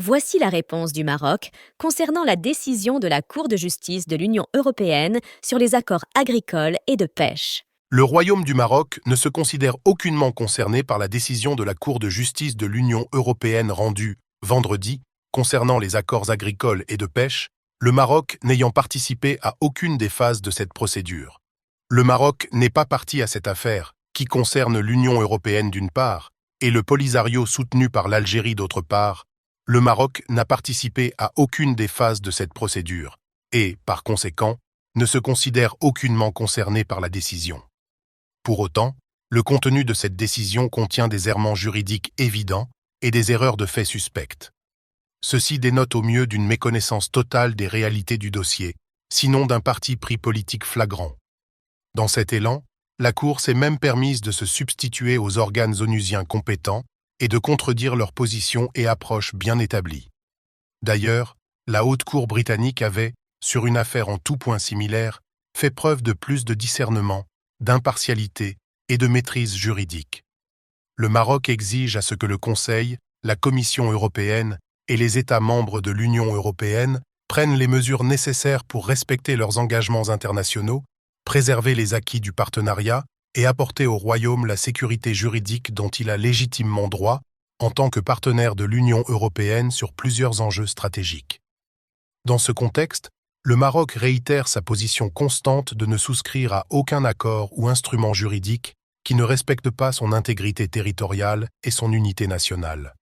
Voici la réponse du Maroc concernant la décision de la Cour de justice de l'Union européenne sur les accords agricoles et de pêche. Le Royaume du Maroc ne se considère aucunement concerné par la décision de la Cour de justice de l'Union européenne rendue vendredi concernant les accords agricoles et de pêche, le Maroc n'ayant participé à aucune des phases de cette procédure. Le Maroc n'est pas partie à cette affaire, qui concerne l'Union européenne d'une part, et le Polisario soutenu par l'Algérie d'autre part. Le Maroc n'a participé à aucune des phases de cette procédure, et, par conséquent, ne se considère aucunement concerné par la décision. Pour autant, le contenu de cette décision contient des errements juridiques évidents et des erreurs de fait suspectes. Ceci dénote au mieux d'une méconnaissance totale des réalités du dossier, sinon d'un parti pris politique flagrant. Dans cet élan, la Cour s'est même permise de se substituer aux organes onusiens compétents et de contredire leurs positions et approches bien établies. D'ailleurs, la Haute Cour britannique avait, sur une affaire en tout point similaire, fait preuve de plus de discernement, d'impartialité et de maîtrise juridique. Le Maroc exige à ce que le Conseil, la Commission européenne et les États membres de l'Union européenne prennent les mesures nécessaires pour respecter leurs engagements internationaux, préserver les acquis du partenariat et apporter au Royaume la sécurité juridique dont il a légitimement droit en tant que partenaire de l'Union européenne sur plusieurs enjeux stratégiques. Dans ce contexte, le Maroc réitère sa position constante de ne souscrire à aucun accord ou instrument juridique qui ne respecte pas son intégrité territoriale et son unité nationale.